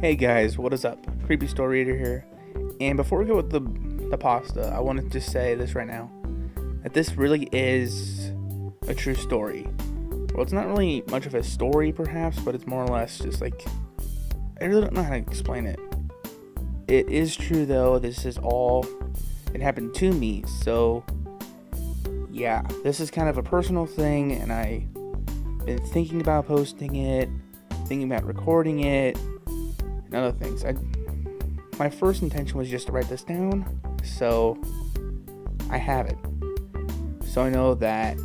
Hey guys, what is up? Creepy Story Reader here. And before we go with the pasta, I want to just say this right now. That this really is a true story. Well, it's not really much of a story perhaps, but it's more or less just like, I really don't know how to explain it. It is true though, it happened to me, so yeah, this is kind of a personal thing, and I've been thinking about posting it, thinking about recording it, and other things. My first intention was just to write this down, so I have it. So I know that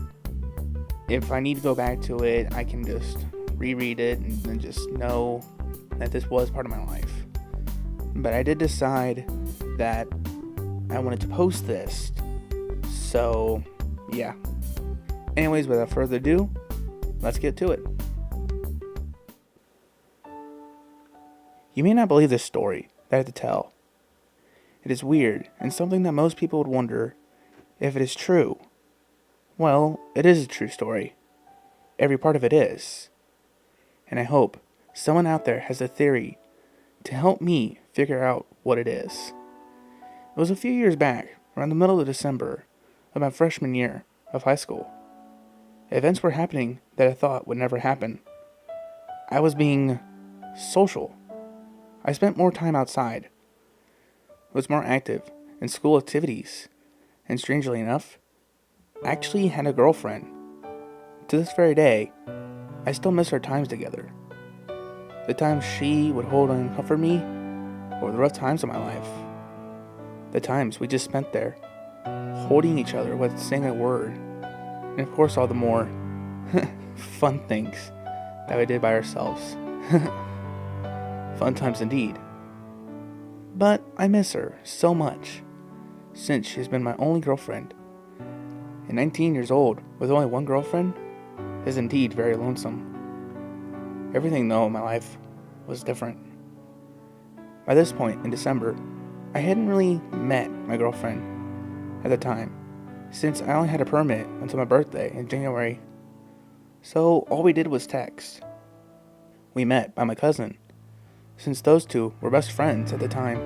if I need to go back to it, I can just reread it and then just know that this was part of my life. But I did decide that I wanted to post this, so yeah. Anyways, without further ado, let's get to it. You may not believe this story that I have to tell. It is weird and something that most people would wonder if it is true. Well, it is a true story. Every part of it is. And I hope someone out there has a theory to help me figure out what it is. It was a few years back, around the middle of December of my freshman year of high school. Events were happening that I thought would never happen. I was being social. I spent more time outside, was more active in school activities, and strangely enough, I actually had a girlfriend. To this very day, I still miss our times together. The times she would hold and comfort me over the rough times of my life. The times we just spent there, holding each other without saying a word, and of course all the more fun things that we did by ourselves. Fun times indeed. But I miss her so much, since she's been my only girlfriend. And 19 years old with only one girlfriend is indeed very lonesome. Everything though in my life was different. By this point in December, I hadn't really met my girlfriend at the time, since I only had a permit until my birthday in January. So all we did was text. We met by my cousin, since those two were best friends at the time.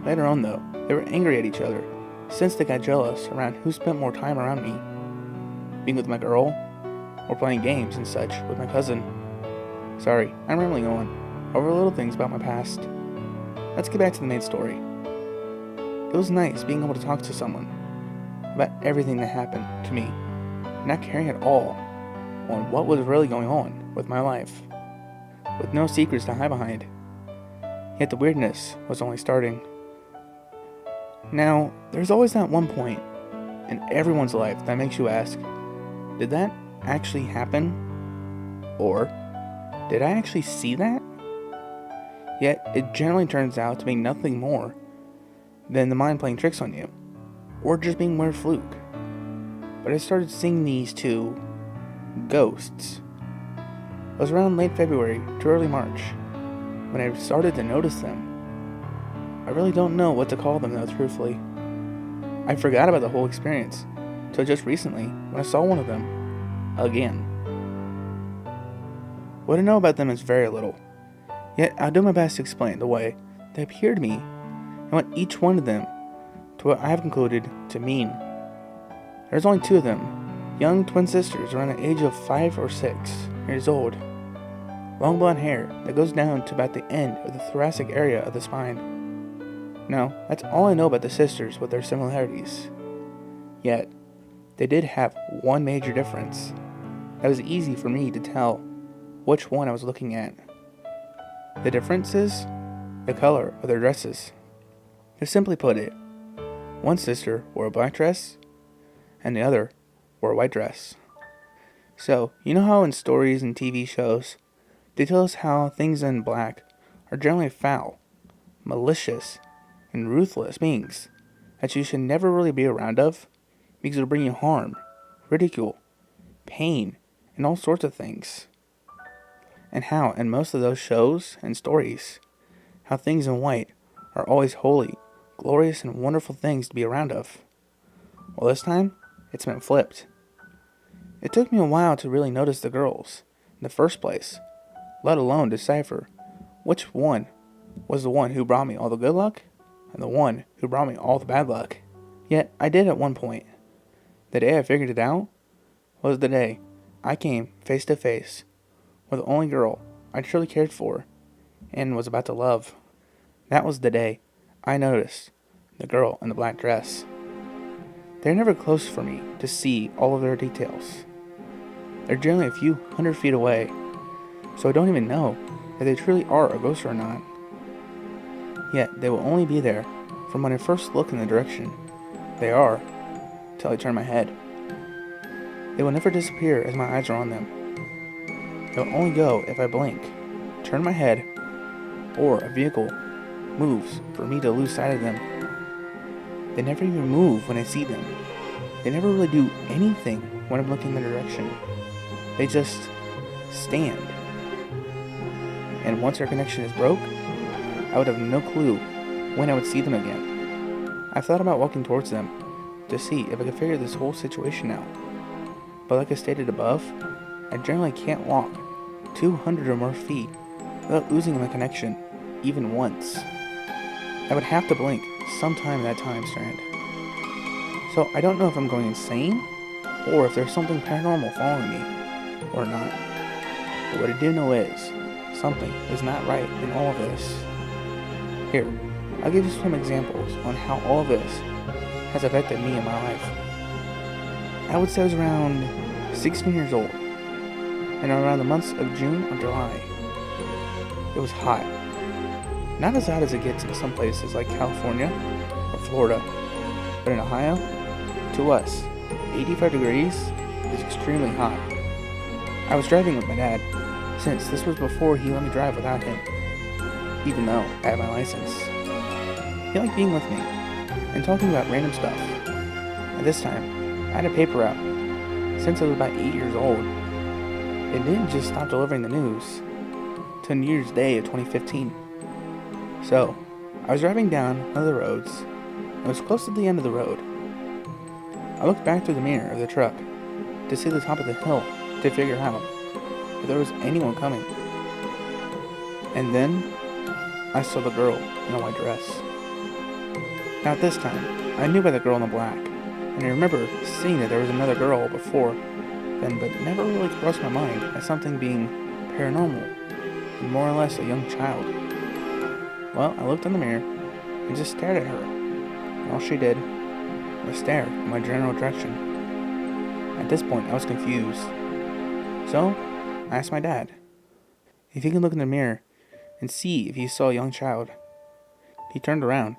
Later on though, they were angry at each other, since they got jealous around who spent more time around me, being with my girl, or playing games and such with my cousin. Sorry, I'm rambling on, over little things about my past. Let's get back to the main story. It was nice being able to talk to someone about everything that happened to me, not caring at all on what was really going on with my life, with no secrets to hide behind. Yet the weirdness was only starting. Now, there's always that one point in everyone's life that makes you ask, did that actually happen? Or, did I actually see that? Yet, it generally turns out to be nothing more than the mind playing tricks on you, or just being mere fluke. But I started seeing these two ghosts. It was around late February to early March when I started to notice them. I really don't know what to call them though, truthfully. I forgot about the whole experience till just recently when I saw one of them again. What I know about them is very little, yet I'll do my best to explain the way they appear to me and what each one of them to what I have concluded to mean. There's only two of them, young twin sisters around the age of 5 or 6 years old. Long blonde hair that goes down to about the end of the thoracic area of the spine. Now, that's all I know about the sisters with their similarities. Yet, they did have one major difference that was easy for me to tell which one I was looking at. The difference is the color of their dresses. To simply put it, one sister wore a black dress and the other wore a white dress. So, you know how in stories and TV shows, they tell us how things in black are generally foul, malicious, and ruthless beings that you should never really be around of because it'll bring you harm, ridicule, pain, and all sorts of things. And how in most of those shows and stories, how things in white are always holy, glorious, and wonderful things to be around of. Well, this time, it's been flipped. It took me a while to really notice the girls in the first place, let alone decipher which one was the one who brought me all the good luck and the one who brought me all the bad luck. Yet I did at one point. The day I figured it out was the day I came face to face with the only girl I truly cared for and was about to love. That was the day I noticed the girl in the black dress. They're never close for me to see all of their details. They're generally a few 100 feet away, so I don't even know if they truly are a ghost or not. Yet they will only be there from when I first look in the direction they are till I turn my head. They will never disappear as my eyes are on them. They will only go if I blink, turn my head, or a vehicle moves for me to lose sight of them. They never even move when I see them. They never really do anything when I'm looking in their direction. They just stand. And once our connection is broke, I would have no clue when I would see them again. I thought about walking towards them to see if I could figure this whole situation out. But like I stated above, I generally can't walk 200 or more feet without losing my connection even once. I would have to blink sometime in that time strand. So I don't know if I'm going insane or if there's something paranormal following me or not. But what I do know is something is not right in all of this. Here, I'll give you some examples on how all of this has affected me in my life. I would say I was around 16 years old, and around the months of June or July. It was hot. Not as hot as it gets in some places like California or Florida, but in Ohio, to us, 85 degrees is extremely hot. I was driving with my dad, since this was before he let me drive without him, even though I had my license. He liked being with me and talking about random stuff. At this time, I had a paper out. Since I was about 8 years old, it didn't just stop delivering the news till New Year's Day of 2015. So, I was driving down one of the roads, and was close to the end of the road. I looked back through the mirror of the truck to see the top of the hill to figure out if there was anyone coming. And then, I saw the girl in a white dress. Now at this time, I knew by the girl in the black, and I remember seeing that there was another girl before then, but it never really crossed my mind as something being paranormal, and more or less a young child. Well, I looked in the mirror and just stared at her, and all she did was stare in my general direction. At this point, I was confused. So, I asked my dad if he could look in the mirror and see if he saw a young child. He turned around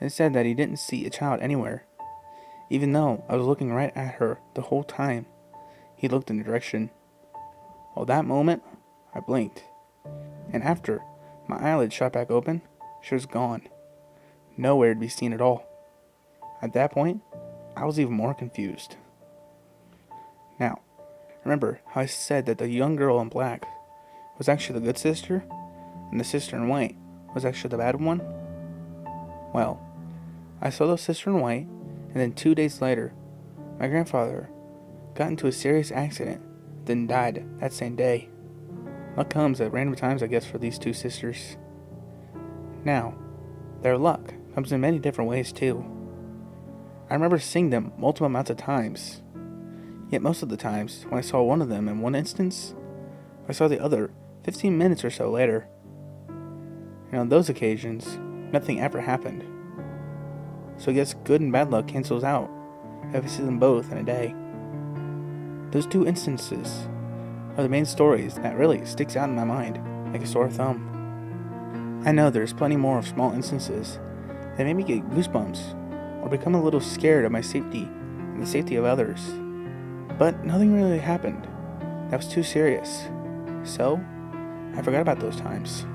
and said that he didn't see a child anywhere, even though I was looking right at her the whole time. He looked in the direction. Well, that moment, I blinked, and after my eyelids shot back open, she was gone. Nowhere to be seen at all. At that point, I was even more confused. Now, remember how I said that the young girl in black was actually the good sister, and the sister in white was actually the bad one? Well, I saw the sister in white, and then 2 days later, my grandfather got into a serious accident, then died that same day. Luck comes at random times, I guess, for these two sisters. Now, their luck comes in many different ways too. I remember seeing them multiple amounts of times, yet most of the times, when I saw one of them in one instance, I saw the other 15 minutes or so later. And on those occasions, nothing ever happened. So I guess good and bad luck cancels out if I see them both in a day. Those two instances are the main stories that really sticks out in my mind like a sore thumb. I know there's plenty more of small instances that made me get goosebumps or become a little scared of my safety and the safety of others. But nothing really happened that was too serious. So, I forgot about those times.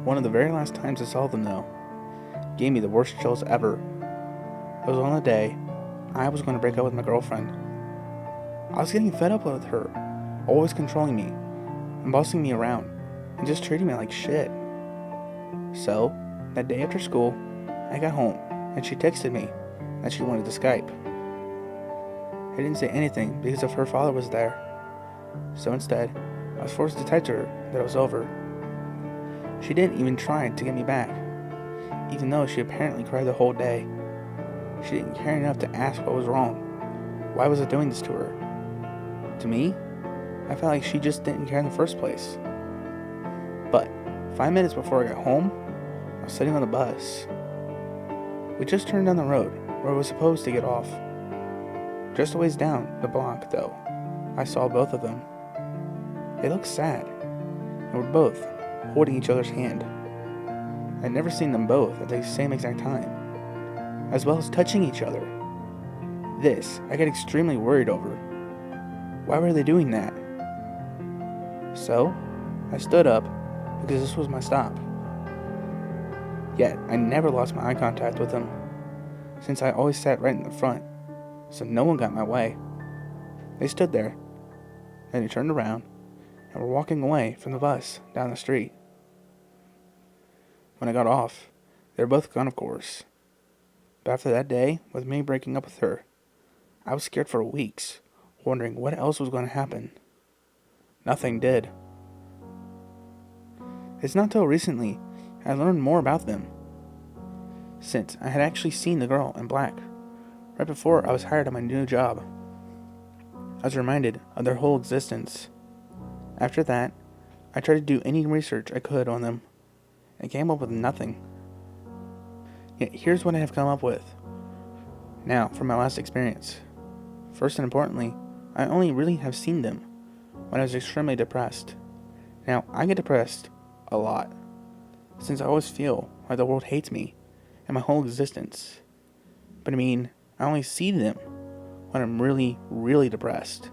One of the very last times I saw them, though, gave me the worst chills ever. It was on the day I was going to break up with my girlfriend. I was getting fed up with her, always controlling me, and bossing me around, and just treating me like shit. So, that day after school, I got home, and she texted me that she wanted to Skype. I didn't say anything because if her father was there. So instead, I was forced to tell her that it was over. She didn't even try to get me back, even though she apparently cried the whole day. She didn't care enough to ask what was wrong. Why was I doing this to her? To me, I felt like she just didn't care in the first place. But 5 minutes before I got home, I was sitting on the bus. We just turned down the road where I was supposed to get off. Just a ways down the block, though, I saw both of them. They looked sad, and were both holding each other's hand. I'd never seen them both at the same exact time, as well as touching each other. This I get extremely worried over. Why were they doing that? So, I stood up because this was my stop. Yet, I never lost my eye contact with them, since I always sat right in the front, so no one got in my way. They stood there, then they turned around, and were walking away from the bus down the street. When I got off, they were both gone, of course. But after that day, with me breaking up with her, I was scared for weeks, wondering what else was going to happen. Nothing did. It's not till recently I learned more about them, since I had actually seen the girl in black right before I was hired at my new job. I was reminded of their whole existence. After that, I tried to do any research I could on them, and came up with nothing. Yet here's what I have come up with. Now, from my last experience. First and importantly, I only really have seen them when I was extremely depressed. Now, I get depressed a lot, since I always feel like the world hates me and my whole existence. But I only see them when I'm really, really depressed.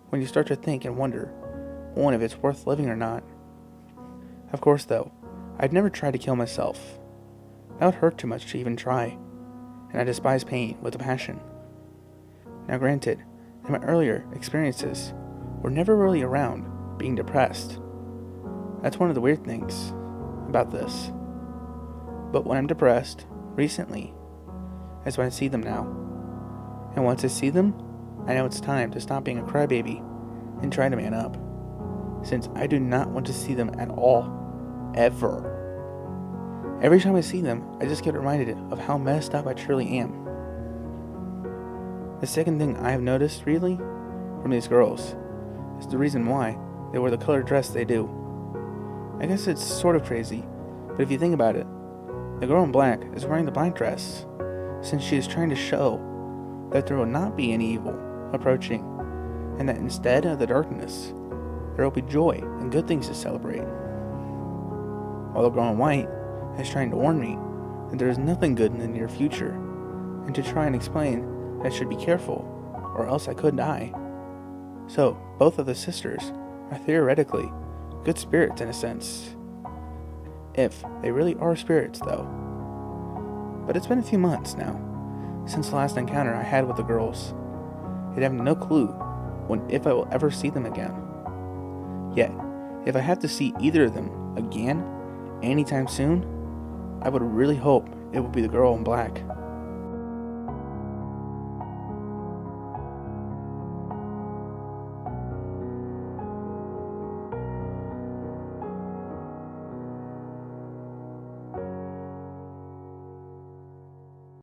When you start to think and wonder, one, if it's worth living or not. Of course, though, I've never tried to kill myself. That would hurt too much to even try, and I despise pain with a passion. Now granted, in my earlier experiences, we're never really around being depressed. That's one of the weird things about this. But when I'm depressed, recently, is when I see them now. And once I see them, I know it's time to stop being a crybaby and try to man up, since I do not want to see them at all, ever. Every time I see them, I just get reminded of how messed up I truly am. The second thing I have noticed, really, from these girls, is the reason why they wear the colored dress they do. I guess it's sort of crazy, but if you think about it, the girl in black is wearing the black dress, since she is trying to show that there will not be any evil approaching, and that instead of the darkness, there will be joy and good things to celebrate. While the girl in white is trying to warn me that there is nothing good in the near future, and to try and explain that I should be careful, or else I could die. So, both of the sisters are theoretically good spirits in a sense. If they really are spirits, though. But it's been a few months now, since the last encounter I had with the girls. Yet I have no clue when if I will ever see them again. Yet, if I have to see either of them again, anytime soon, I would really hope it would be the girl in black.